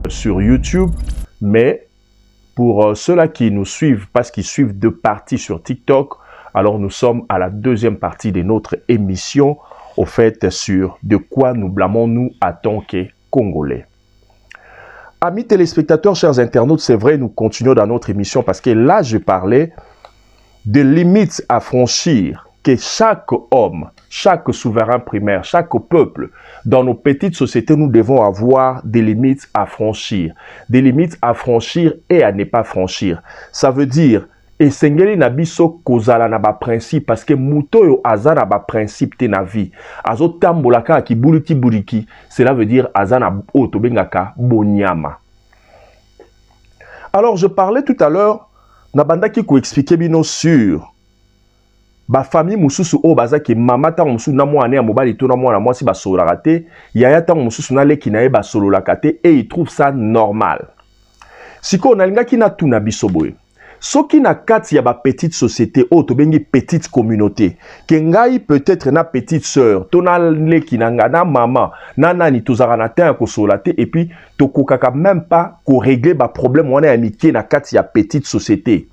sur YouTube, mais pour ceux-là qui nous suivent, parce qu'ils suivent deux parties sur TikTok, alors nous sommes à la deuxième partie de notre émission, au fait, sur de quoi nous blâmons-nous en tant que Congolais. Amis téléspectateurs, chers internautes, c'est vrai, nous continuons dans notre émission parce que là, je parlais des limites à franchir que chaque homme, chaque souverain primaire, chaque peuple, dans nos petites sociétés, nous devons avoir des limites à franchir. Des limites à franchir et à ne pas franchir. Ça veut dire, et sengeli na biso kozala na ba principe parce que muto yo azana ba principe te na vie. Azo tambolaka ki buliki buliki, cela veut dire azana otobengaka bonyama. Alors je parlais tout à l'heure na banda ki ko expliquer bino sur ba famille mususu o bazaki mama ta mususu na mwana ya mobali to na mwana mwasi ba solo raté, yaya ta mususu na leki na ye ba solo la kate et il trouve ça normal. Siko na linga ki na tuna biso boye. Soki na kati ya ba petite société, o to bengi petite communauté, ke ngai peut-être na petite sœur, to na leki na nga na maman, na nani tozara na ten ko solate, et puis to kokaka même pas ko régler ba problème wana ya mike na kati ya petite société.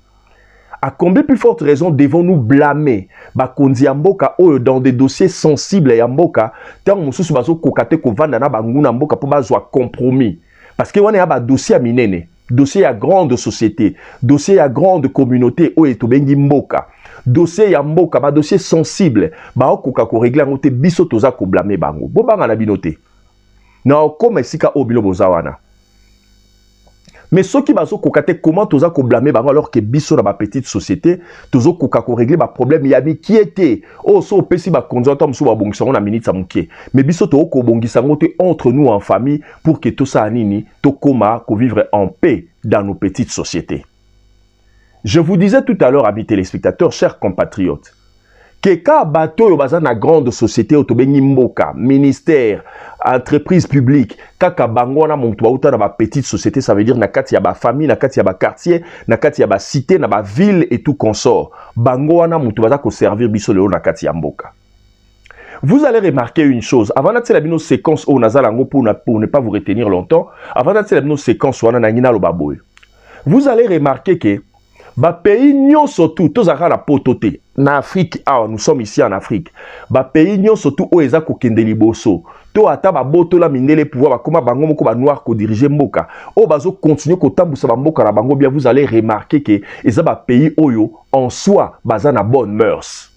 À combien plus forte raison devons-nous blâmer ba kondi ya mboka oyo dans des dossiers sensibles ya mboka, tant mususu bazo kokate ko vanda na bangu na mboka po bazwa compromis. Parce que wana ya ba dossier ya minene. Dossier à grande société, dossier à grande communauté, o etobengi mboka. Dossier ya mboka, ba dossier sensible, ba okoka ko régler ngote biso toza ko blâmer bango. Bo banga na binote. Na okoma esika o bilo bozawana. Mais ceux qui bazo kokate comment toza ko blâmer bango alors que biso na ba petite société, tozo koka ko régler ba problème yabi qui était. Oh so pesi ba konzota mso ba bongisa na minute sa muke. Mais biso to ko bongisa ngote entre nous en famille pour que tout ça anini to koma ko vivre en paix dans nos petites sociétés. Je vous disais tout à l'heure, amis téléspectateurs, chers compatriotes, que quand bateau yo baza na grande société otobengi mboka, ministère, entreprise publique, kaka bango na montu bauta na ba petite société, ça veut dire na kati ya ba famille, na kati ya ba quartier, na kati ya ba cité, na ba ville et tout consort. Bango na montu baza ko servir biso leo na kati ya mboka. Vous allez remarquer une chose, avant d'attirer la bino séquence au nazalango pour ne pas vous retenir longtemps, avant d'attirer la bino séquence wana na ngina lo baboy. Vous allez remarquer que ba pays nyon surtout tozaka la pototé na Afrique, nous sommes ici en Afrique. Ba pays nyon surtout o eza ko kende liboso. To ata ba boto la mindele pouvoir ba koma bango moko ba noir ko diriger mboka. O bazo continuer ko tambusa ba mboka na bango bien, vous allez remarquer que eza ba pays oyo en soi baza na bonne mœurs.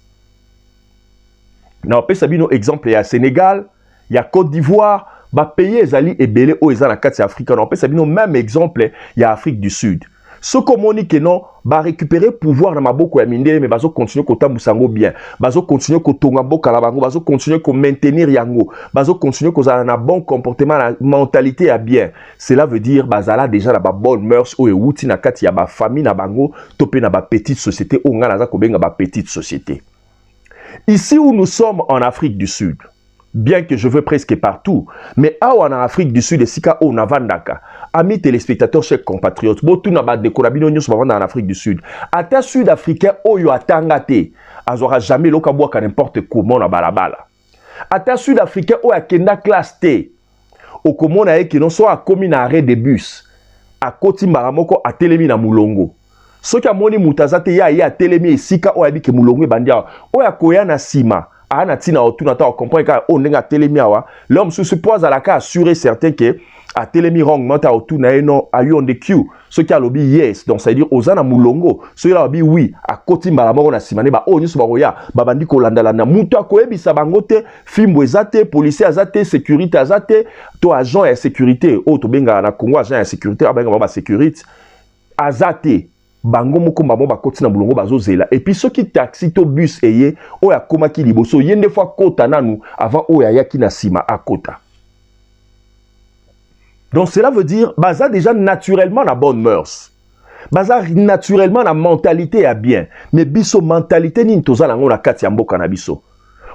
Na pesa bino exemple ya Sénégal, ya Côte d'Ivoire, ba pays ezali ebele o eza na kati ya Afrique. Na pesa bino même exemple ya Afrique du Sud. Ce communique que non, va récupérer pouvoir dans ma boko ya mindele, mais bazo continuer ko tambusango bien. Bazo continuer ko tonga boka la bango, bazo continuer ko maintenir yango, bazo continuer ko za na bon comportement, la mentalité ya bien. Cela veut dire bazala déjà na ba bonne mœurs o euti na kati ya ba famille na bango, topé na ba petite société o ngala za ko benga ba petite société. Ici où nous sommes en Afrique du Sud, bien que je veux presque partout, mais en Afrique du Sud, sika o navandaka. Amis téléspectateurs, chers compatriotes, botu na ba dekorabino nyos bavanda en Afrique du Sud. Ata sud-africain oyo atangate, azora jamais lokabwa ka n'importe comment na balabala. Ata sud-africain oyo akenda classe T. Okomona eke non so akomi na arrêt de bus. Akoti mbaramoko atelemi na mulongo. Soki amoni mutazate ya atelemi esika oyo abike mulongo bandia. Oyo akoya na sima. Ana tina otuna ta comprendre ka o ndenga telemi awa. L'homme se suppose à la cas assurer certain que a telemi rong mata otuna eno ayon de Q. Ce qui a lobby yes, donc ça veut dire ozana mulongo. Ce qui a lobby oui, a koti mbaramoko na simane ba o nyusu ba roya ba bandi ko landala na mutu akoyebisa bangote fimbo ezate, policier azate, sécurité azate, to agent ya sécurité o to benga na Congo agent ya sécurité abenga ba sécurité azate. Bango moko mbamo bakoti na bulongo bazozela et puis ceux qui taxi to bus eye o ya koma ki liboso yende fois kota nanu avant o ya yaki na sima à kota. Donc cela veut dire baza déjà naturellement la bonne mœurs. Baza naturellement la mentalité ya bien, mais biso mentalité ni tozala ngo na kati ya mboka na biso.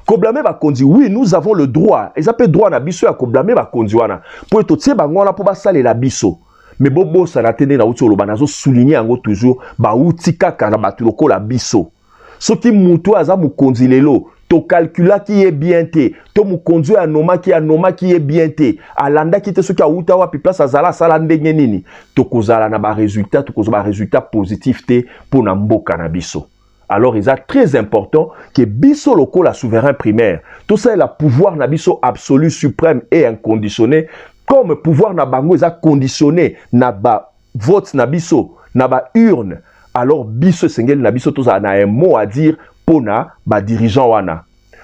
Ko blâmer ba kondi, oui, nous avons le droit. Ils appellent droit na biso ya ko blâmer ba kondi wana. Pour to tie bango wana pour ba sale la biso. Mais bobo ça na tende na uti oloba nazo souligner yango toujours ba uti kaka na batuloko la biso. Soki mutu aza mukonzi lelo to calcula qui est bien té, to mu conduire à noma qui est bien té, alanda qui te ce qui a outa wa pi place azala sala ndenge nini, to kozala na ba résultat, to kozala ba résultat positif té pour na mboka na biso. Alors, il est très important que biso loko la souverain primaire, tout ça est le pouvoir na biso absolu, suprême et inconditionné, comme pouvoir na bango est conditionné na ba vote na biso, na ba urne. Alors, biso sengel na biso tout ça na un mot à dire pour na ba dirigeant wana.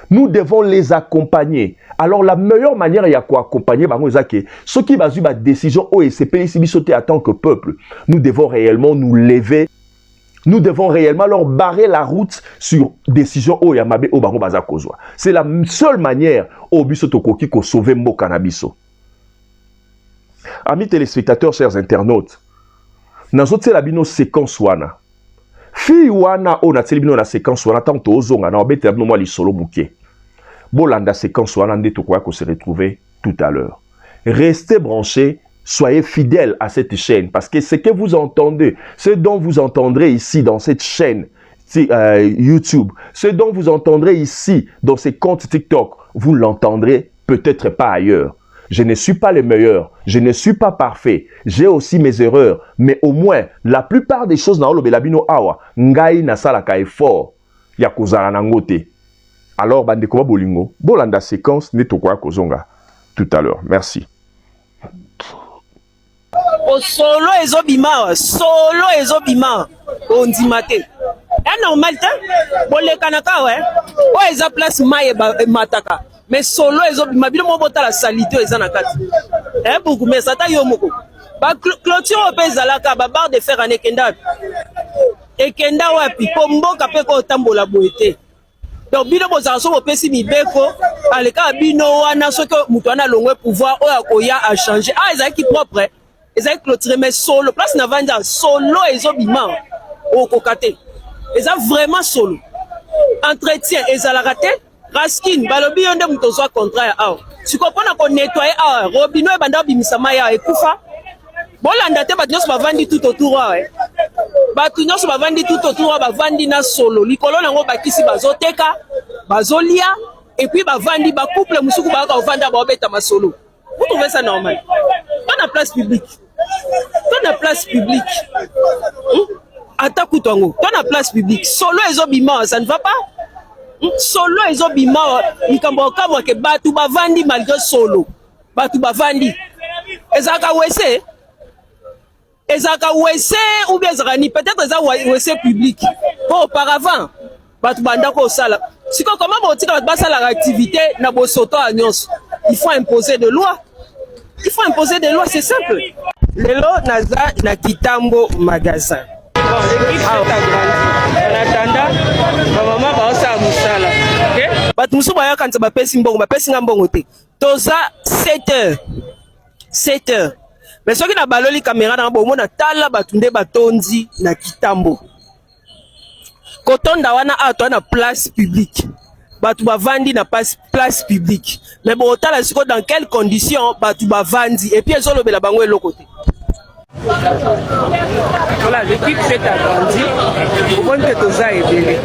Nous devons les accompagner. Alors, la meilleure manière ya ko accompagner bango est que ceux qui basu ba décision OECP ici biso en tant que peuple, nous devons réellement nous lever. Nous devons réellement leur barrer la route sur décision au Yamabe au Bango Baza Kozwa. C'est la seule manière au biso tokoki ko sauver mboka na biso. Amis téléspectateurs, chers internautes, nazote la bino séquence wana. Fi wana o na bino la séquence wana tant ozonga na obete bino moi li solo muke. Bolanda séquence wana nde tokoya ko se retrouver tout à l'heure. Restez branchés. Soyez fidèles à cette chaîne parce que ce que vous entendez, ce dont vous entendrez ici dans cette chaîne YouTube, ce dont vous entendrez ici dans ces comptes TikTok, vous l'entendrez peut-être pas ailleurs. Je ne suis pas le meilleur, je ne suis pas parfait, j'ai aussi mes erreurs, mais au moins la plupart des choses dans le belabino awa, ngai na sala ka effort ya kozala nangote. Alors bandeko ba bolingo, bolanda séquence netokwa kozonga tout à l'heure. Merci. Solo ezobima ondimate ya normal te bolekanaka we o eza place maye mataka mais solo ezobima bino mo botala salite eza na kati buku mais sata yo moko ba clôture pe ezalaka ba barre de fer en ekenda wapi po mboka pe ko tambola boete donc bino bozala so bopesi mibeko aleka bino wana soki mutu wana longwe pouvoir oyo akoya a changer ezalaki propre ils ont clôturé mais solo place na vanda solo ezobima au kokate ils ont vraiment solo entretien ezalaka te raskin balobi yonde muto so contrat ya aw sikopona ko nettoyer aw robino ebanda bimisama ya ekufa bolanda te bato nyonso bavandi tout autour bato nyonso bavandi tout autour bavandi na solo likolo nango bakisi bazoteka bazolia et puis bavandi ba couple musuku baka ovanda baobeta masolo. Vous trouvez ça normal? Dans la place publique. Dans la place publique. Attaque Tango. Dans la place publique. Solo ezobima, ça ne va pas? Solo ezobima, ikambo kamwa ke batu bavandi malgré solo. Batu bavandi. Ezaka wese. Ezaka wese ou bien ezaka ni peut-être ezaka wese public. Auparavant, batu bandako sala. Si comment botika batu basala l'activité na bosoto a nyonso. Il faut imposer des lois. Il faut imposer des lois, c'est simple. Lelo naza na Kitambo magasin. En attendant, ma maman va aussi à Moussala. Ok? Bat Moussou Baya quand ça pèse mbongo, pèse ngambongo te. Toza 7h. 7h. Mais ceux qui na baloli caméra na bomo na tala batunde batondi na Kitambo. Kotonda wana ato na place publique. Batu bavandi na place publique. Mais bon, tala siko dans quelles conditions batu bavandi et puis ezolo bela bango eloko te. Voilà, l'équipe s'est agrandie. Au moins que toza ebele.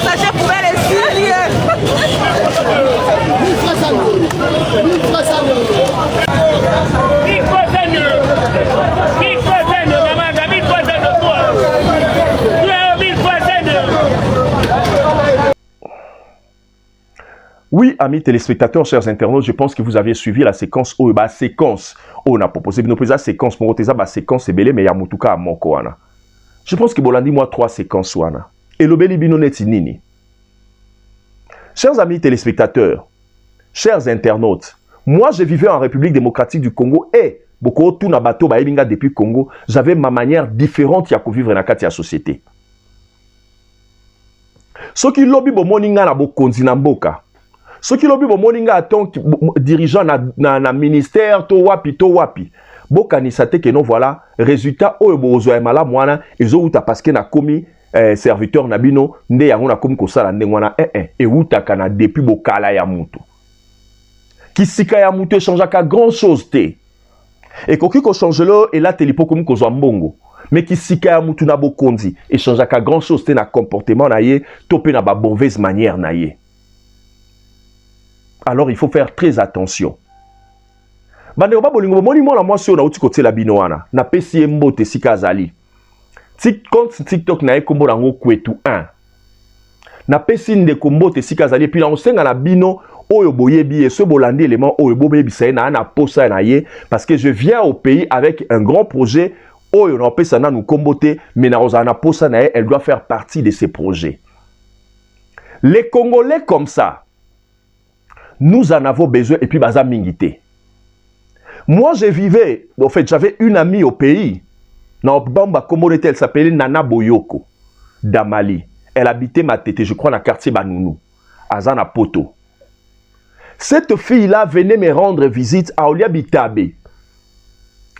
Sachet poubelle est sérieux. Oui, amis téléspectateurs, chers internautes, je pense que vous avez suivi la séquence où la séquence on a proposé nos la séquence pour la séquence est belle mais ya mutuka à mokoana. Je pense que bolandi moi 3 séquences wana. Et le beli bino neti nini. Chers amis téléspectateurs, chers internautes, moi je vivais en République démocratique du Congo et beaucoup tout na bateau ba ebinga depuis Congo, j'avais ma manière différente ya ko vivre na kati ya société. Ce qui lobby bo moninga na bo konzi na mboka. Ce qui lobby bo moninga tant dirigeant na ministère to wapi. Bokanisa te que non voilà résultat oyo bozo mala mwana ezo uta parce que na komi serviteur na bino nde yango na komi ko sala ndengwana e uta kana depuis bokala ya mutu. kisika ya mutu échangeaka grand chose te. Et koki ko change lo et là telipo comme ko mbongo. Mais kisika ya mutu na bokonzi échangeaka grand chose te na comportement na ye, topé na ba mauvaise manière na ye. Alors il faut faire très attention. Bande ba bolingo moni mona mwasi o na uti kote la bino wana. Na pesi mbote sika azali. TikTok na ekombo nango kwetu 1. Na pesi ndeko mbote sika azali puis na osenga na bino oyo boyebi et ce bolandi élément oyo boyebi ça na posa na ye parce que je viens au pays avec un grand projet oyo na pesa na nous kombote mais na ozana posa na ye, elle doit faire partie de ces projets. Les Congolais comme ça, nous en avons besoin et puis baza mingité. Moi je vivais, en fait j'avais une amie au pays. Dans Bamba Komorete, elle s'appelait Nana Boyoko, d'Amali. Elle habitait Matete, je crois, dans le quartier Banounou, à Zana Poto. Cette fille-là venait me rendre visite à Olia Bitabe.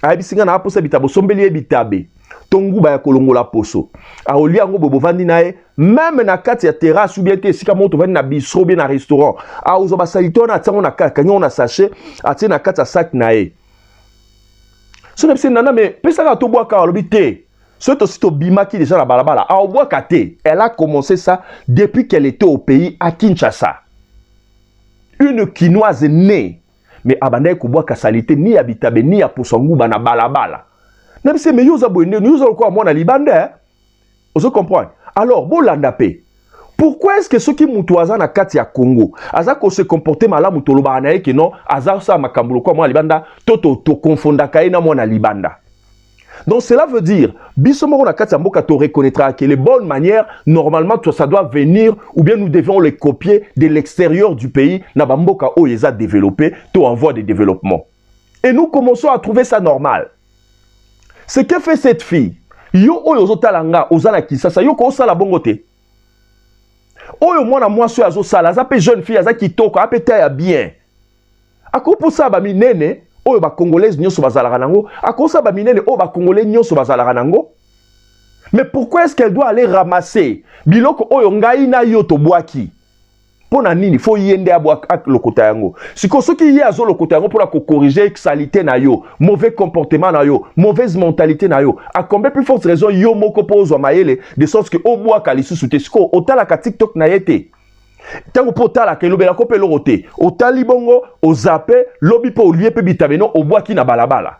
A Ebisinga na Posa Bitabo, Sombeli Bitabe. Tongu Baya Kolongola Poso. A Olia Ngo Bobo Vandinae, même na kati ya terrasse ou bien te sika moto vandi na bistrot bien na restaurant. A Ozoba Salitona, Tsango na kaka, kanyo na sachet, a tse na kati ya sac nae. Ce n'est pas nana mais pesa ka to bois ka lobité. Ce to bima qui déjà la balabala. A bois kate. Elle a commencé ça depuis qu'elle était au pays à Kinshasa. Une quinoise née mais abandé ko bois ka salité ni habitabe ni a posongu bana balabala. Même si mais yoza boyne nous allons quoi moi na libanda. Vous comprenez? Alors bolanda pe. Pourquoi est-ce que ceux qui mutuaza na kati ya Congo aza ko se comporter malamu toloba na yeke non aza sa makambulo kwa moi libanda toto to konfonda kai na moi na libanda. Donc cela veut dire biso moko na kati ya mboka to reconnaîtra que les bonnes manières normalement ça doit venir ou bien nous devons les copier de l'extérieur du pays na ba mboka o yeza développé to en voie de développement. Et nous commençons à trouver ça normal. Ce que fait cette fille yo oyo zotalanga ozala kisasa yo ko sala bongote. Oyo mwana mwasi azo sala azape jeune fille aza kitoko apete ya bien. Akoposa ba minene oyo ba congolaise nyonso bazalaka nango, akosa ba minene oyo ba congolais nyonso bazalaka nango. Mais pourquoi est-ce qu'elle doit aller ramasser biloko oyo ngai na yo to bwaki? Pona nini fo yende abwa ak lokota yango. Siko soki ye azo lokota yango pona ko corriger salité na yo, mauvais comportement na yo, mauvaise mentalité na yo. A combien plus forte raison yo moko pozo mayele de sorte que au bwa kalisusu te siko otala ka TikTok na yete. Tango potala ke lobela ko pe lorote. Otali bongo o zappe lobi po lié pe bitabeno o bwa ki na balabala.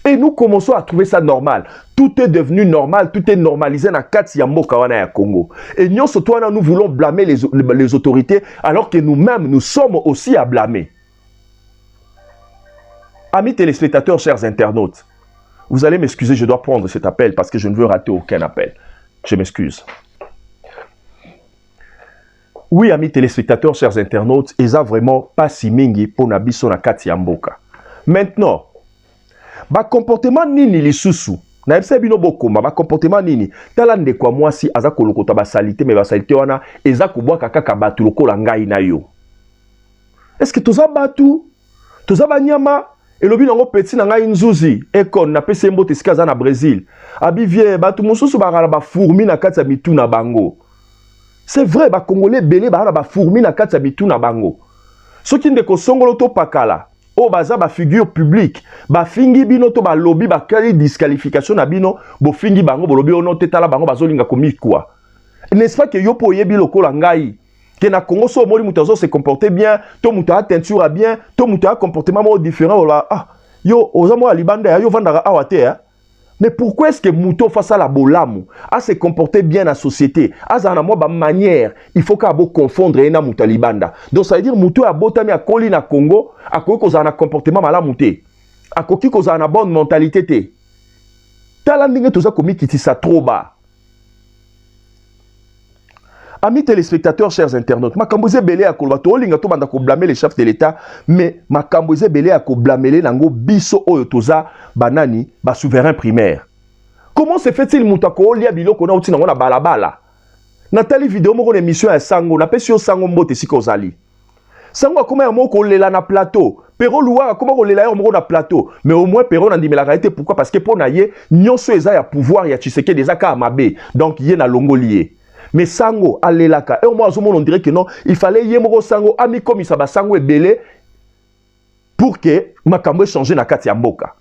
Et nous commençons à trouver ça normal. Tout est devenu normal, tout est normalisé dans kati ya mboka wana ya Congo. Et nous, nous voulons blâmer les autorités alors que nous-mêmes, nous sommes aussi à blâmer. Amis téléspectateurs, chers internautes, vous allez m'excuser, je dois prendre cet appel parce que je ne veux rater aucun appel. Je m'excuse. Oui, amis téléspectateurs, chers internautes, eza vraiment pas si mingi pour nabiso na kati ya mboka. Maintenant, ba comportement nini lisusu na ebisa bino bokoma ba comportement nini tala ndeko mwasi aza kolokota ba salité mais ba salité wana eza kubwaka kaka batu lokola ngai na yo. Est-ce que toza batu toza banyama elobi nango petit na ngai nzuzi ekon na pese mbote sika za na Brésil abi vie batu mosusu bakala ba fourmi na kati ya mitu na bango. C'est vrai ba congolais belé ba fourmi na kati ya mitu na bango. Soki ndeko songolo to pakala o baza ba figure publique ba fingi bino to ba lobby ba kali disqualification na bino bo fingi bango bo lobby ono tetala bango bazolinga komi quoi. N'est-ce pas que yo po yebi lokola ngai que na Congo so mori mutu se comporter bien to mutu a teinture bien to mutu a comportement mo différent là ah yo ozamo a libanda yo vandara awate hein. Mais pourquoi est-ce que mutu face à la bolamu a se comporter bien dans la société azana mo ba manière il faut qu'abo confondre na mutu libanda. Donc ça veut dire mutu a botami a koli na Congo a koki kozana comportement malamu te a koki kozana bonne mentalité te tala ndenge toza komi kitisa trop bas. Amis téléspectateurs, chers internautes, makamboze belé a kolba to linga to banda ko blâmer les chefs de l'État, mais makamboze belé a ko blâmer les nango biso oyo toza banani ba souverain primaire. Comment se fait-il mutako lia biloko na uti na ngona balabala? Natali vidéo moko émission ya sango na pesi yo sango mbote siko zali. Sango akoma ya moko lela na plateau. Pero luwa akoma ko lela ya moko na plateau, mais au moins pero na ndimela réalité pourquoi parce que pona ye nyonso eza ya pouvoir ya Tshisekedi eza ka mabe. Donc ye na longolier. Mais sango alelaka et moi on dirait que non il fallait yemoko sango ami comme ça ba sango ebele pour que makambo changer na kati ya mboka.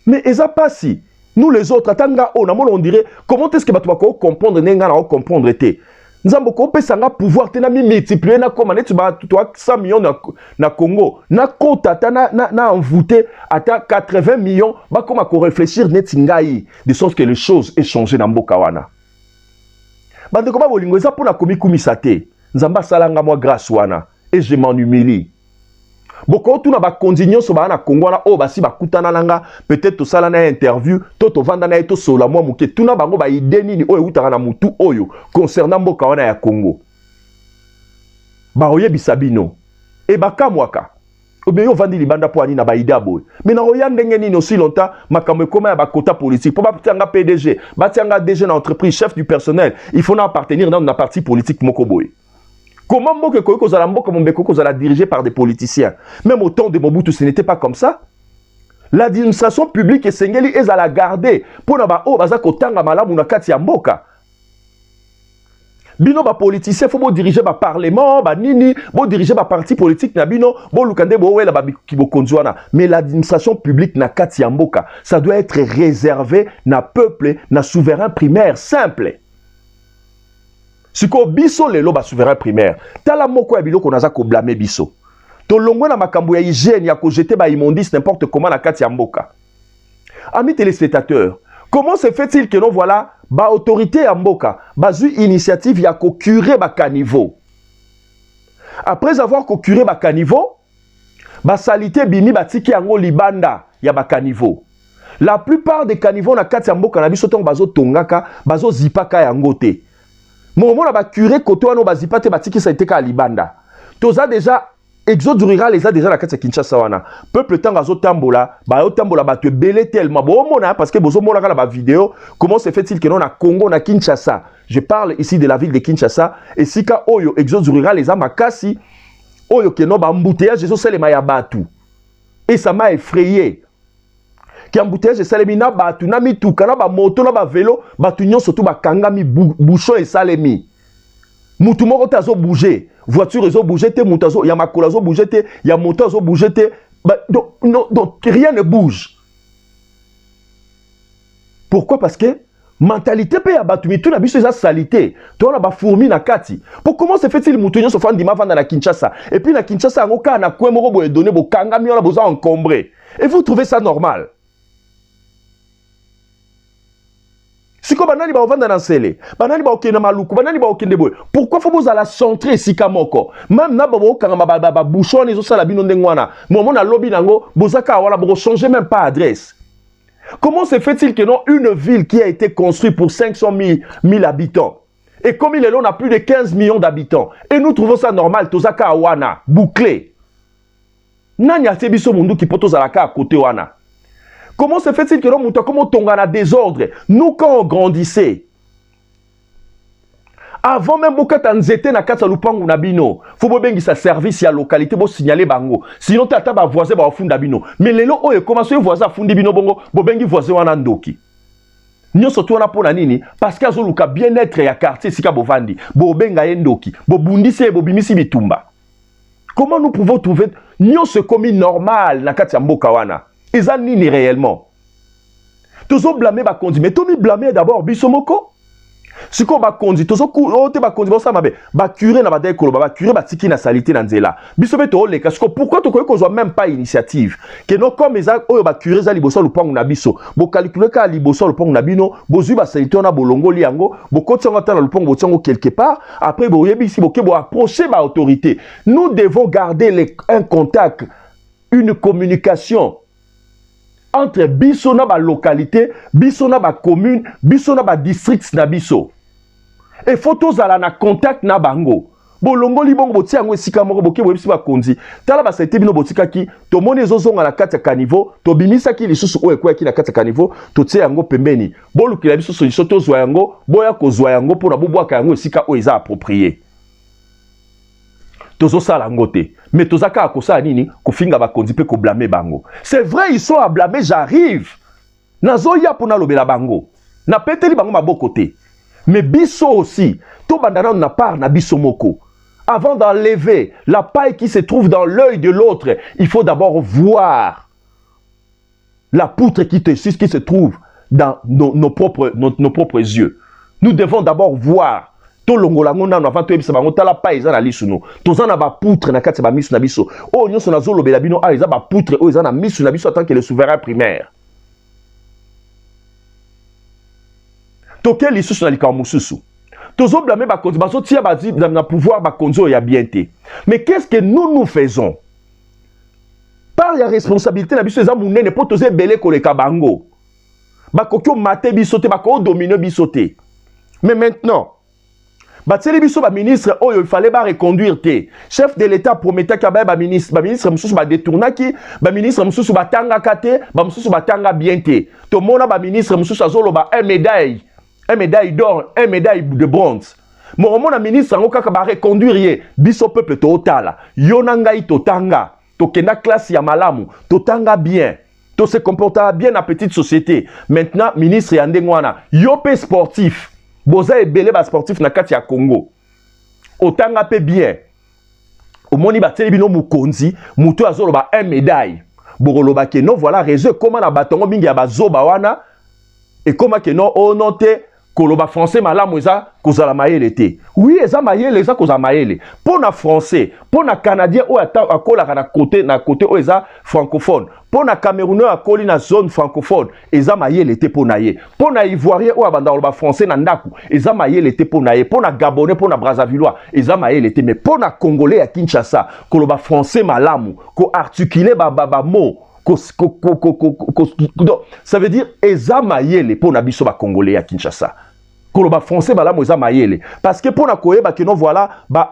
Mais eza pasi. Nous les autres, on dirait, comment est-ce que tu vas comprendre, comprendre te? Nzambo ko pesa nga pouvoir te na mi multiplier na comme tu vas 100 millions na Congo. Na kota na envoûté à 80 millions, ba comme ko réfléchir net ngai de sorte que les choses aient changé na mboka wana. Bande ko ba bolingo eza pona komi kumisa te. Nzamba salanga moi grâce wana et je m'en humilie. Boko tu na ba continuer so ba na Congo na o basi ba kutana nanga peut-être to sala na interview to vanda na to sola moi muke tu na bango ba idée nini oyo utaka na mutu oyo concernant mboka wana ya Congo ba oyebisa bino e ba kamwaka obeyo vandi libanda po ani na ba idée boy mais na oya ndenge nini aussi longtemps makambo ekoma ya ba quota politique po ba tianga PDG ba tianga DG na entreprise chef du personnel il faut na appartenir dans na parti politique moko boy. Comment Mboka Kozala Mboka Mombeko Kozala dirigé par des politiciens? Même au temps de Mobutu, ce n'était pas comme ça. L'administration publique et Sengeli est à la garder pour n'aba o bazako tanga malamu na kati ya mboka. Bino ba politicien faut bo diriger ba parlement, ba nini, bo diriger ba parti politique na bino, bo lukande bo wela ba kibo konzwana. Mais l'administration publique na kati ya mboka, ça doit être réservé na peuple, na souverain primaire simple. Siko biso lelo ba souverain primaire. Tala moko ya biloko naza ko blâmer biso. To longwe na makambo ya hygiène ya ko jeter ba immondice n'importe comment na kati ya mboka. Amis téléspectateurs, comment se fait-il que non voilà ba autorité ya mboka bazu initiative ya ko curer ba caniveau. Après avoir ko curer ba caniveau, ba salité bimi batiki yango libanda ya ba caniveau. La plupart des caniveaux na kati ya mboka na biso ton bazo tongaka, bazo zipaka yango te. Moment ba curé koto ano bazipate batiki ça été ka libanda. Toza déjà exode rural les a déjà la kati Kinshasa wana. Peuple tanga zo tambola, ba yo tambola ba te belé tellement. Bon mona parce que bozo mona la vidéo, comment se fait-il que non na Congo na Kinshasa. Je parle ici de la ville de Kinshasa et sika oyo exode rural les a makasi oyo ke no ba embouteillage zo selema ya batu. Et ça m'a effrayé. Ki embouteillage salemi na batu na mituka na ba moto na ba vélo batu nyonso to ba kangami bouchon et salemi mutu moko tazo bouger voiture zo bouger te mutu zo ya makola zo bouger te ya moto zo bouger te donc rien ne bouge. Pourquoi? Parce que mentalité pe ya batu mitu na biso eza salité to na ba fourmi na kati. Pour comment se fait-il mutu nyonso fandi ma vanda na Kinshasa et puis na Kinshasa ngo ka na kwe moko boye donner bo kangami on a besoin encombré et vous trouvez ça normal? Siko banani ba ovanda na nsele, banani ba okenda maluku, banani ba okende boy. Pourquoi faut vous à la centrer sika moko? Même na ba okanga ba bouchon ezo sala bino ndengwana. Momo na lobby nango, bozaka wala bo changer même pas adresse. Comment se fait-il que non une ville qui a été construite pour 500 000 habitants et comme il est là on a plus de 15 millions d'habitants et nous trouvons ça normal tozaka wana bouclé. Nani a tebiso mundu ki poto zalaka à côté wana. Comment se fait-il que l'homme comme on a désordre? Nous, quand on grandissait, avant même que tu étais na kata lupangu na bino, faut que sa service à localité pour signaler bango. Sinon tata ba voisin ba funda bino. Mais lelo oye commence voisin fundi bino bongo, bobengi voisin wana ndoki. Nyo surtout on a pour nini parce que azoluka bien-être ya quartier sika bovandi, bobenga yendoki, bobundisi bobimisi bitumba. Comment nous pouvons trouver nyo ce commis normal na kata mboka wana? Ils en nient réellement. Tous ont blâmé Bakondi, mais tout mis blâmé d'abord Bisomoko. Ce qu'on va conduire, tous ont coûté Bakondi, ça m'a fait. Curé n'a pas d'école, curé batiki na salité dans zela. Bisomé to le casco. Pourquoi tu crois qu'on soit même pas initiative? Que non comme ils ont curé za liboso le pont na biso. Bo calculer ka liboso le pont na bino. Bo zuba salité on a bolongo liango. Bo côté on attend le pont bo tiango quelque part. Après bo yebi si bo ke bo approcher ba autorité. Nous devons garder un contact, une communication entre biso na ba localité, biso na ba commune, biso na ba district na biso. Et photos ala na contact na bango. Bolongo li bongo botia ngo esika moko boke boyebisi ba konzi. Tala ba sete bino botika ki to moni ezozonga na kati ya kanivo, to bimisa ki lisusu oyo kwa ki na kati ya kanivo, to tie yango pembeni. Bolukila biso so to zwa yango, boya ko zwa yango pona bobwaka yango esika oyo eza approprié. Tozo sala ngote. Mais tozaka akosa nini kofinga bakonzi pe ko blâmer bango. C'est vrai ils sont à blâmer, j'arrive. Nazo ya pona lobela bango. Na peteli bango maboko te. Mais biso aussi, to bandana na part na biso moko. Avant d'enlever la paille qui se trouve dans l'œil de l'autre, il faut d'abord voir la poutre qui se trouve dans nos propres yeux. Nous devons d'abord voir. Avant de la paille, ils ont la poutre na kati ba misu na biso. Oh, nous sommes zolo belabino, ils ont la poutre, ils ont la misu na biso en tant que le souverain primaire. Toke lisusu na likambo mususu. Tozo blâmer ba konzi, bazo tia ba na pouvoir ba konzo ya bien té. Mais qu'est-ce que nous faisons? Par la responsabilité na biso eza munene po toze belé koleka bango. Ba kokyo maté bisoté, ba ko dominer bisoté. Mais maintenant, Batseli biso ba ministre oyo il fallait ba reconduire té. Chef de l'État promettait ka ba ministre mususu ba détournaki, ba ministre mususu ba tanga kate, ba mususu ba tanga bien té. To mona ba ministre mususu azolo ba un médaille d'or, un médaille de bronze. Mon mona ministre ngo kaka ba reconduire biso peuple to otala. Yona ngai to tanga, to kena classe ya malamu, to tanga bien. To se comporta bien na petite société. Maintenant ministre ya ndengwana, yo pe sportif. Boza ebele ba sportif na kati ya Congo. Otanga pe bien. Omoni ba teli bino mukonzi, muto azolo ba un médaille. Boroloba ke non voilà réseau comment na batongo mingi ya bazoba wana et comment ke non onote koloba français malamu eza kozala mayele te. Oui, eza mayele eza kozala mayele. Pour na français, pour na canadien o akola na côté o eza francophone. Pour na camerounais akoli na zone francophone, eza mayele te pour na ye. Pour na ivoirien o abanda koloba français na ndaku, eza mayele te pour na ye. Pour na gabonais, pour na brazzavillois, eza mayele te. Mais pour na congolais à Kinshasa, koloba français malamu, ko articuler ba mot. Ça veut dire eza mayele pour na biso ba congolais à Kinshasa. Koloba français bala moza mayele parce que pour na koyeba que non voilà ba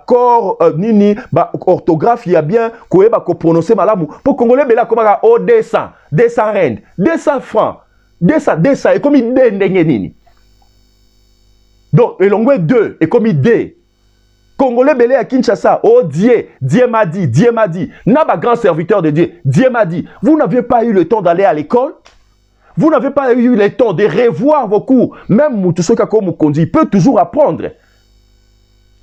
corps nini ba orthographe ya bien koyeba ko prononcer malamu pour congolais bela komaka o 200 rand 200 francs 200 et comme il ndenge nini donc elongwe 2 et comme il d congolais belé à Kinshasa oh Dieu m'a dit na ba grand serviteur de Dieu m'a dit vous n'aviez pas eu le temps d'aller à l'école. Vous n'avez pas eu le temps de revoir vos cours. Même Moutoussoka Mukondi peut toujours apprendre.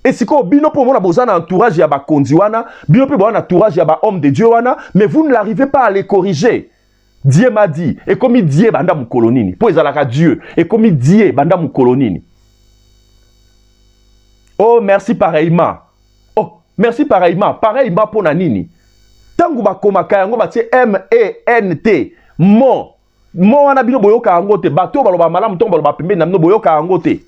Et si vous avez un entourage, il y a un kondiwana, bino pe un entourage, il y a un homme de Dieu, mais vous ne l'arrivez pas à les corriger. Dieu m'a dit, et comme il dit, banda mukolonini. Pour les alaka Dieu, et comme il dit, banda mukolonini. Oh, merci pareillement. Oh, merci pareillement. Pareillement pour nanini. Tangu bakoma kayango batie M-E-N-T. Mon. Mo wana bino boyoka angote bato baloba malamu to baloba pembe na bino boyoka angote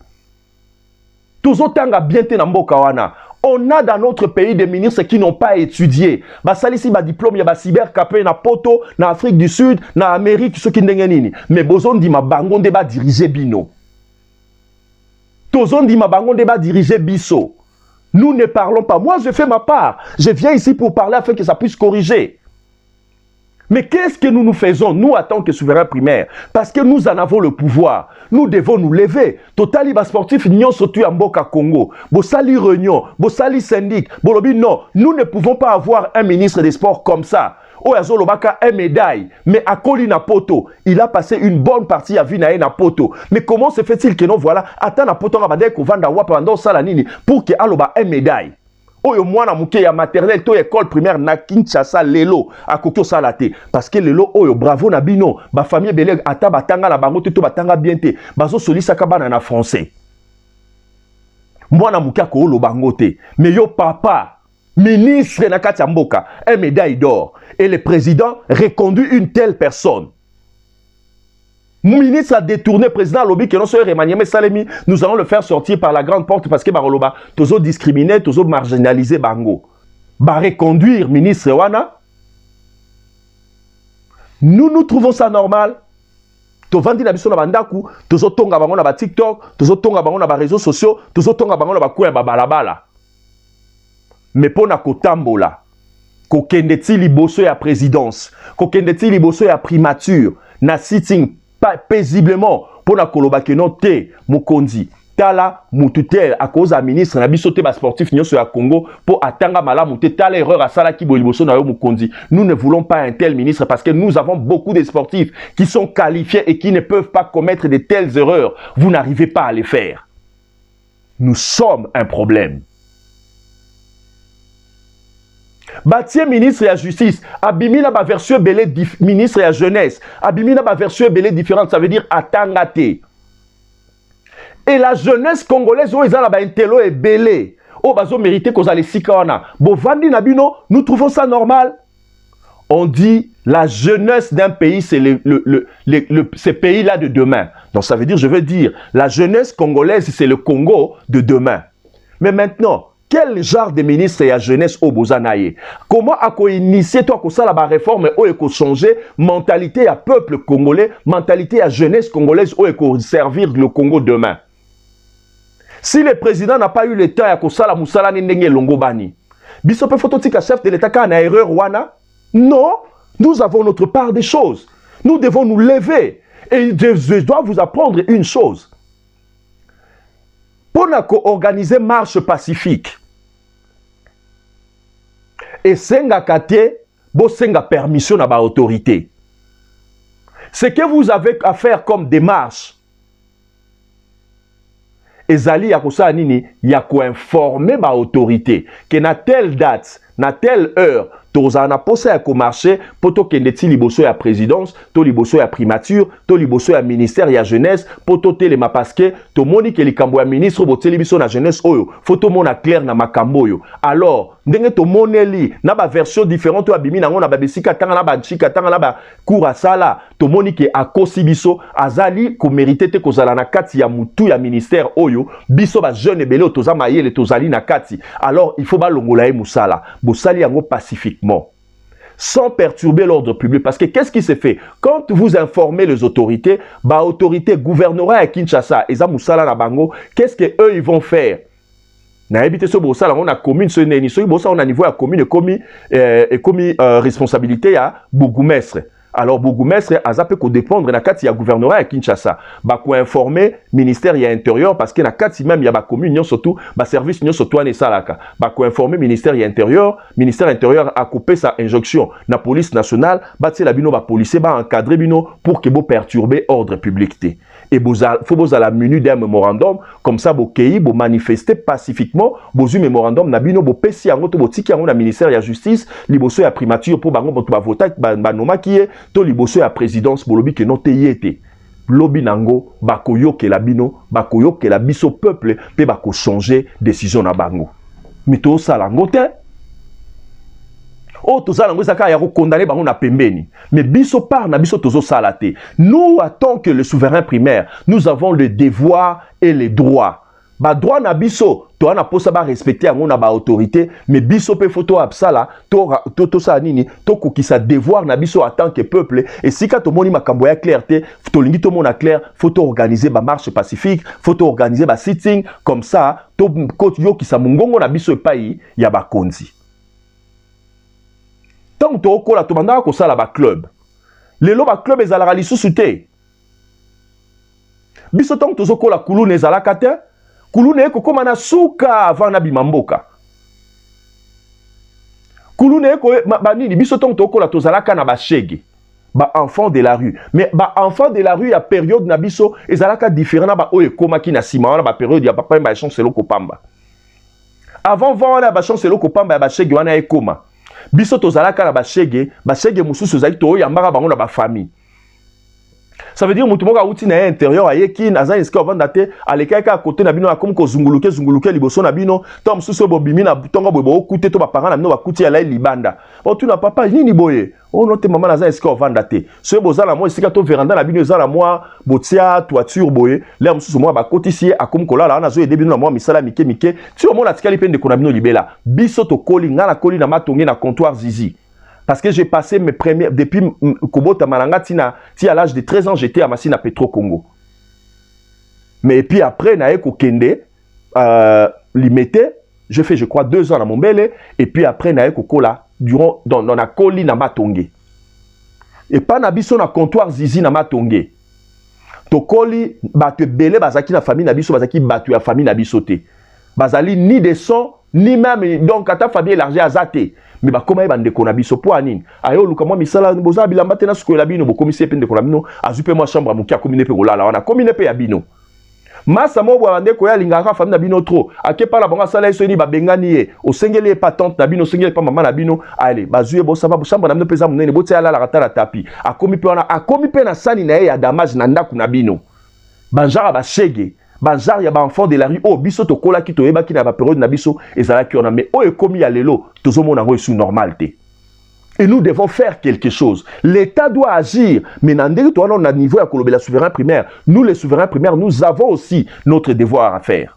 tozotanga bien te na mboka wana. On a dans notre pays des ministres qui n'ont pas étudié. Basalisi ba diplôme ya ba cyber capé na poto na Afrique du Sud na Amérique ceux qui ndenge nini mais bozondi ma bango nde ba diriger bino tozondi ma bango nde ba diriger biso. Nous ne parlons pas. Moi je fais ma part, je viens ici pour parler afin que ça puisse corriger. Mais qu'est-ce que nous faisons, nous, en tant que souverains primaires? Parce que nous en avons le pouvoir. Nous devons nous lever. Totali bas sportif, nyon sotu en Mboka Congo. Bosali réunion, bosali syndic, bolobi non. Nous ne pouvons pas avoir un ministre des Sports comme ça. Oyazo Lobaka un médaille, mais à Colina Poto, il a passé une bonne partie à Vinae na Poto. Mais comment se fait-il que non, voilà, attends na Poto, rabade ko vanda wa pendant salanini pour que aloba un médaille? Oyo mwana muke ya maternelle to école primaire na Kinshasa lelo akokyo salate parce que lelo oyo bravo na bino ba famille belé ata batanga la bango to batanga bien te bazo solisa ka bana na français mwana muke ko lo bango te mais yo papa ministre na kati ya mboka un médaille d'or et le président reconduit une telle personne. Mon ministre a détourné président lobby que non soit remanié Salemi, nous allons le faire sortir par la grande porte parce que baroloba tozo discriminé, tozo marginalisé bango. Ba reconduire ministre wana. Nous trouvons ça normal. To vandi na biso na bandaku, tozo tonga bango na ba TikTok, tozo tonga bango na ba réseaux sociaux, tozo tonga bango na ba kuya ba balabala. Mais pona kotambola, ko kendeti liboso ya présidence, ko kendeti liboso ya primature, na sitting pas paisiblement pour na koloba ke non te mukonzi tala mututel à cause à ministre na biso te ba sportif nyonso ya Congo pour atanga malamu te tala erreur à sala ki boliboso na yo mukonzi. Nous ne voulons pas un tel ministre parce que nous avons beaucoup de sportifs qui sont qualifiés et qui ne peuvent pas commettre de telles erreurs. Vous n'arrivez pas à les faire. Nous sommes un problème. Batie ministre de la justice, abimina ba version belé ministre de la jeunesse, abimina ba version belé différente, ça veut dire atangate. Et la jeunesse congolaise, où ils ont ba intello et belé, oh bazo mérité qu'on a les sikana. Bo vandi nabino, nous trouvons ça normal. On dit la jeunesse d'un pays, c'est ce pays-là de demain. Donc ça veut dire, je veux dire, la jeunesse congolaise, c'est le Congo de demain. Mais maintenant, quel genre de ministre et la jeunesse au Bozanaye? Comment a-t-on initié toi que ça la réforme ou est changer mentalité à peuple congolais, mentalité à jeunesse congolaise ou est servir le Congo demain? Si le président n'a pas eu le temps à que ça la moussala n'engé longobani, bisope phototika chef de l'État quand on a erreur wana? Non, nous avons notre part des choses. Nous devons nous lever. Et je dois vous apprendre une chose. Pour organiser marche pacifique, et senga kate, bo senga permission à ba autorité. Ce que vous avez à faire comme démarche, ezali ya kosa nini, ya ko informer ba autorité que na telle date, na telle heure, tozana posa ya ko marché poto kende ti liboso ya présidence, to liboso ya primature, to liboso ya ministère ya jeunesse, poto telema parce que to moni ke likambo ya ministre bo télévision na jeunesse oyo, photo mona clair na makambo yo. Alors, ndenge to moneli na ba version différente to abimi nango na ba besika tanga na ba chika tanga na ba cour sala, to moni ke akosi biso azali ko mérité te kozala na kati ya mutu ya ministère oyo, biso ba jeune belé toza mayele tozali na kati. Alors, il faut ba longola e musala, bo sali yango pacifiquement, sans perturber l'ordre public. Parce que qu'est-ce qui se fait? Quand vous informez les autorités, bah autorité gouvernorat à Kinshasa, et Moussala na bango, qu'est-ce que eux ils vont faire? Na habité ce bossa on a commune ce neni, ce bossa on a niveau à commune et commis responsabilité à bourgmestre. Alors bourgmestre a zappé ko dépendre na kati ya gouvernorat à Kinshasa. Ba ko informer ministère ya intérieur parce que na kati même ya ba commune surtout ba service nyo surtout ane salaka. Ba ko informer ministère intérieur a coupé sa injonction na police nationale, ba tse la bino ba policier ba encadrer bino pour que bo perturber ordre public té. Et faut vous à la minute d'un mémorandum comme ça bo kei bo manifester pacifiquement bozu mémorandum na bino bo pesi yango to bo tiki yango na ministère ya justice liboso ya primature pour bango bo ba voter ba noma ki to liboso ya présidence bolobi ke non te yete lobi nango bakoyoke la bino bakoyoke la biso peuple pe bako changer décision na bango mito sala ngote oh tout ça lango saka ya ko condamner bango na pembeni mais biso par na biso tozo sala te. Nous en tant que le souverain primaire nous avons le devoir et les droits. Ba droit na biso to ana posa ba respecter yango na ba autorité mais biso pe photo absala to sa nini to kokisa devoir na biso en tant que peuple. Et si ka to moni makambo ya clarté to lingi to mona clair faut organiser ba marche pacifique, faut organiser ba sitting comme ça to yo ki sa mungongo na biso epai ya ba konzi. Tant to okola to banda ko sala ba club lelo ba club ezalaka lisusu te biso tant to zokola kulune ezalaka te kulune eko koma na suka avant na bimamboka kulune eko ba nini biso tant to okola to zalaka na ba shege ba enfant de la rue mais ba enfant de la rue ya période na biso ezalaka différent na ba oyo ekomaki na sima wana ba période ya papa ba chance loko pamba avant wana ba chance loko pamba ya ba shege wana ekoma biso tozalaka na bashege mususu zaki to yambaka bango na ba famille. Ça veut dire mutu moka uti na intérieur ayeki naza inscrit avant date alekaka côté na bino comme ko zunguluke liboso na bino to mususu bo bimi na tonga bo okute to ba parents na bino bakuti ya lai libanda. Bon tu na papa nini boye oh non te maman naza inscrit avant date ce bozala moi sika to veranda na bino ezala moi botia toiture boye là mususu moi ba kotisi akom kolala na zo ede bino na moi misala mike tu au moins atikali pende kona bino libela biso to koli ngana koli na matonge na comptoir Zizi. Parce que j'ai passé mes premières... Depuis Kobota Malanga, à l'âge de 13 ans, j'étais à Massina Petro Congo. Mais puis après, Naeko Kende, limité, je fais, je crois, 2 ans dans mon belé. Et puis après, Naeko Kola, dans la Koli na Matongé. Et pas Nabiso na comptoir Zizi na Matongé. To Koli, batu belé, bazaki na famille Nabiso, bazaki batu ya famille Nabiso te. Bazali ni de son, ni même, donc, à ta famille élargie à Zate. Mais bah comment bande ko na biso po anine ayo luka moi misala boza bilamba tena suko la bino bo commissaire pende ko na bino azupe moi chambre mukia commune pe kolala wana commune pe ya bino masa mo bwa bande ko ya lingaka famille na bino trop akepa la bango sala eso ni babengani ye osengeli pa tante na bino osengeli pa mama na bino allez bazuye bo saba chambre na bino pesa munene bo tia la kata la tapi akomi pe na sani na ye ya damage na ndaku na bino banjara ba shege banjara ya ba enfant de la rue o biso to kola ki to yeba ki na ba période na biso ezala ki ona mais o ekomi ya lelo tozomona ngo sous normalité. Et nous devons faire quelque chose. L'État doit agir. Mais dans le niveau de la souverain primaire, nous les souverains primaires, nous avons aussi notre devoir à faire.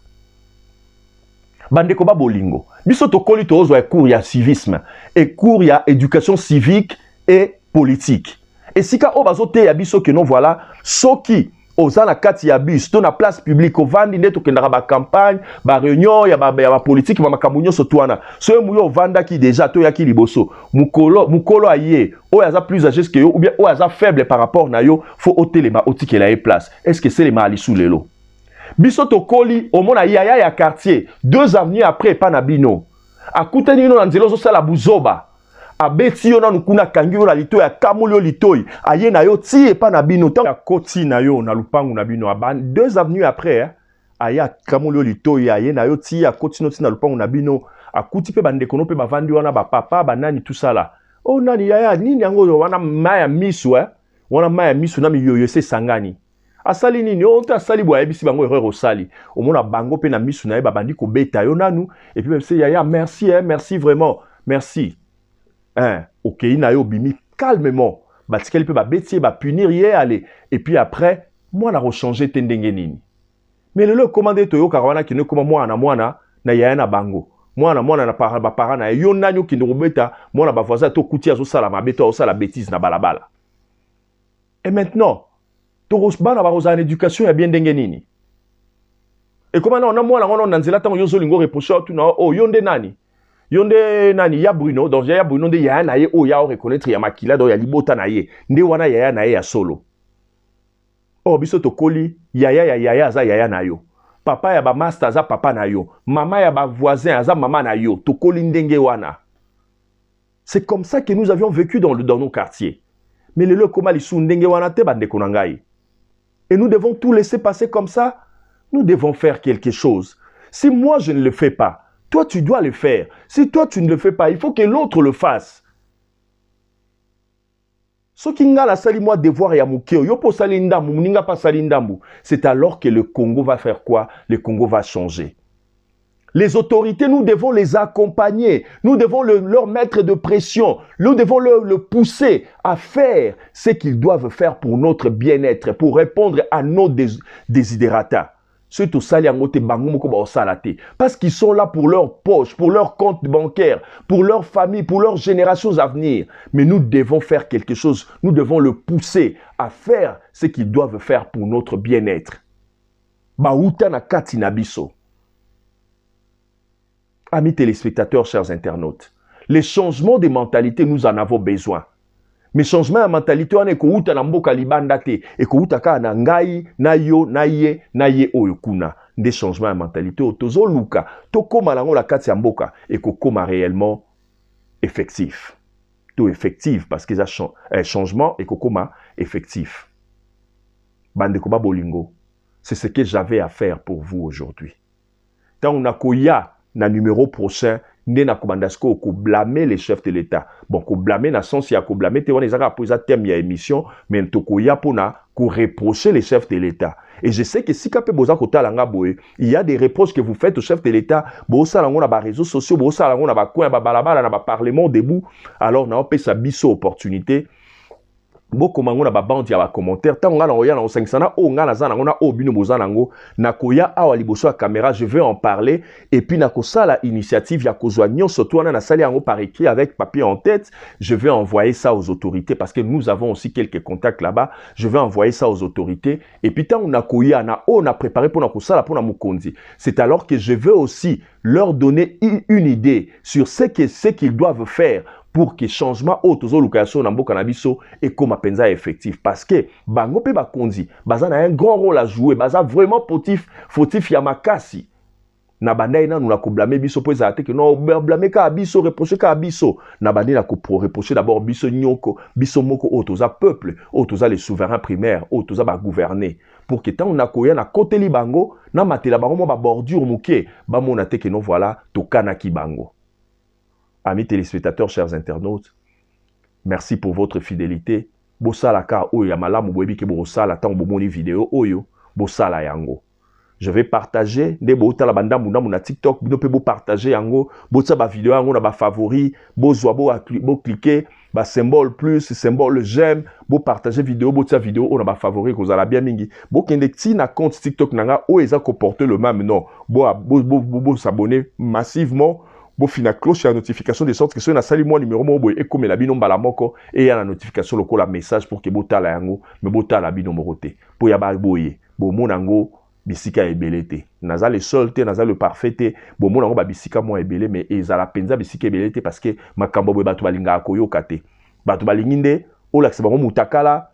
Bandeko ba bolingo. Biso to koli to ozo cours ya civisme et cours ya éducation civique et politique. Et si ka obazote ya biso que non voilà, soki oza na kati ya bus to na place publique ovandi ndeto kendaka ba campagne ba réunion ya ba politique ba makambo nyonso twana so muyo ovanda ki déjà to ya ki liboso mukolo aye o yaza plus âgé que yo ou bien o yaza faible par rapport na yo faut otelema otikela e place est-ce que c'est les mali sous lelo biso to koli o mona yaya ya quartier 2 avenues après pa na bino akutani no na nzelo so sala buzoba abeti yo nanu kuna kangi yo na litoyi akamuli yo litoyi aye na yo ti epa na bino ta koti na yo na lupangu na bino aba 2 avenues après aye akamuli yo litoyi aye na yo ti akoti no ti na lupangu na bino akuti pe bandeko no pe bavandi wana bapapa banani tout ça là oh nani yaya nini yango wana maya misu wana maya misu na miyoyo se sangani asali nini on ta sali boya bisi bango erreur osali omona bango pe na misu na ye babandi ko beta yo nanu et puis même se yaya merci merci vraiment merci. Ok, na yo bimi calmement. Batikeli pe ba betier ba punir ye aller et puis après moi na rechanger tendenge nini. Mais le commandé to yo karawana ki ne comment moi na ya na bango. Moi na parana na yo nanyo ki no beta moi na ba voisin to kutia zo sala mabeto o sala bêtise na balabala. Et maintenant to rosba na ba rosa en éducation ya bien ndenge nini. Et comment on a moi na nzela tango yo zo lingo reprocher tout na o yonde nani. Yonde nani ya Bruno donc ya Bruno de ya na ye o ya o reconnaître ya makila do ya libota na ye nde wana ya na ye ya solo o biso to koli ya za ya na yo papa ya ba master za papa na yo mama ya ba voisin za mama na yo to koli ndenge wana. C'est comme ça que nous avions vécu dans nos quartiers mais le comment li su ndenge wana te bande konangai et nous devons tout laisser passer comme ça. Nous devons faire quelque chose. Si moi je ne le fais pas, toi, tu dois le faire. Si toi, tu ne le fais pas, il faut que l'autre le fasse. C'est alors que le Congo va faire quoi? Le Congo va changer. Les autorités, nous devons les accompagner. Nous devons leur mettre de pression. Nous devons le pousser à faire ce qu'ils doivent faire pour notre bien-être, pour répondre à nos désidérata. Parce qu'ils sont là pour leur poche, pour leur compte bancaire, pour leur famille, pour leurs générations à venir. Mais nous devons faire quelque chose. Nous devons le pousser à faire ce qu'ils doivent faire pour notre bien-être. Amis téléspectateurs, chers internautes, les changements de mentalité, nous en avons besoin. Mais changement de mentalité, on est kouta na mboka libanda te, et kouta ka na ngai, na yo, na ye oyokuna. Des changements de mentalité, tozo luka, to koma lango la kati ya mboka, et koma réellement effectif. Tout effectif, parce que ça changement et koma effectif. Bande koba bolingo, c'est ce que j'avais à faire pour vous aujourd'hui. Tant on a koya na numéro prochain, Nena Kobandasko ko blâmer les chefs de l'État. Bon, ko blâmer na sens ya ko blâmer te on ezaka poser thème ya émission, mais to ko ya pona ko reprocher les chefs de l'État. Et je sais que si kapé boza ko talanga boye, il y a des reproches que vous faites aux chefs de l'État, bo salango na ba réseaux sociaux, bo salango na ba coin ba balabala na ba parlement debout. Alors na opé sa biso opportunité. Beaucoup de bandi ya ba commentaire tant nga na oya na osangisana o nga na zana ngona o bino bozanango na koya awa liboso ya caméra je vais en parler et puis na kosala initiative ya kozwa nyonso to na sali yango par écrit avec papier en tête je vais envoyer ça aux autorités parce que nous avons aussi quelques contacts là-bas je vais envoyer ça aux autorités et puis tant na koya na o na préparé pour na kosala pour na mukonzi c'est alors que je veux aussi leur donner une idée sur ce qu'ils doivent faire pour que changement autozo location na mboka na biso et comme penza effectif parce que bango pe ba kondi baza na un grand rôle à jouer baza vraiment fautif ya makasi na bandai na nous ko blâmer biso po ezate que non blâmer ka biso reprocher ka biso na bandai na ko reprocher d'abord biso nyoko biso moko otoza peuple otoza les souverains primaires otoza ba gouverner pour que tant on a koya na koteli bango na matela bango mo ba bordure muke ba mona te que non voilà tokana ki bango. Amis téléspectateurs, chers internautes, merci pour votre fidélité. Bosala ka oyo ya malamu boyebi ke bosala tant bomoni vidéo oyo bosala yango. Je vais partager des bota la banda muna muna TikTok, bino pe bo partager yango, botsa ba vidéo yango na ba favori, bo zwa bo cliquer ba symbole plus, symbole j'aime, bo partager vidéo, botsa vidéo on a ba favori ko zala bien mingi. Bo kende ti na compte TikTok nanga o eza ko porter le même nom. Bo s'abonner massivement. Bo fina cloche la notification de sorte que si on a sali moi numéro mo boy et comme la bino mbala moko et ya la notification loko la message pour que bota la yango me bota la bino morote pour ya ba boye bo monango bisika ebelete naza le seul te naza le parfait te bo monango ba bisika mo ebele mais ezala penza bisika ebelete parce que makambo boy batu balinga koyoka te batu balinginde o la bango mutakala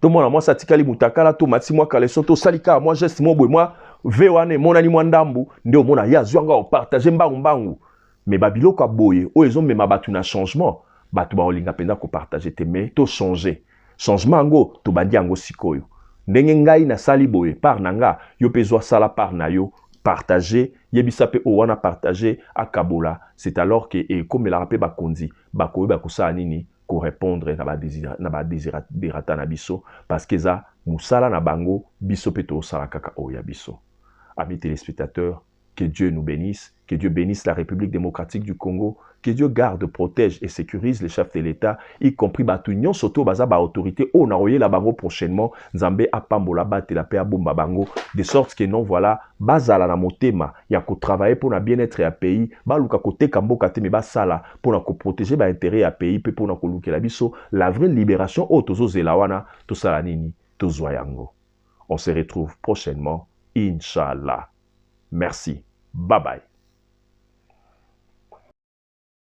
to mona moi satikali mutakala to matsi moi kaleso to salika moi geste mo boy moi vewane monani mwandambu ndio mona ya zwanga o partager mbangu mais babiloko aboye o ezo mema batu na changement batu ba olinga penza ko partager te mais to changer changement ngo to bandi yango sikoyo ndenge ngai na sali boye par nanga yo pezwa sala par na yo partager yebisa pe o wana partager akabola c'est alors que et comme la rappel bakonzi bakoyi bakosala nini ko répondre na ba désirata na biso parce que za musala na bango biso pe to sala kaka o ya biso. Amis téléspectateurs, que Dieu nous bénisse, que Dieu bénisse la République démocratique du Congo, que Dieu garde, protège et sécurise les chefs de l'État, y compris Batunion, Soto, Baza, autorité, on a envoyé la bango prochainement, Nzambe, Apambola, Bate, la paix, Bomba, Bango, de sorte que non, voilà, Bazala, na motema, y a qu'au travailler pour le bien-être à pays, Baluka, côté Kambo, Kate, mais Basala, pour nous protéger, l'intérêt à pays, pour nous coloquer la biso, la vraie libération, oh, Tozo Zelawana, Tosalanini, Tozoyango. On se retrouve prochainement, Inch'Allah. Merci. Bye bye.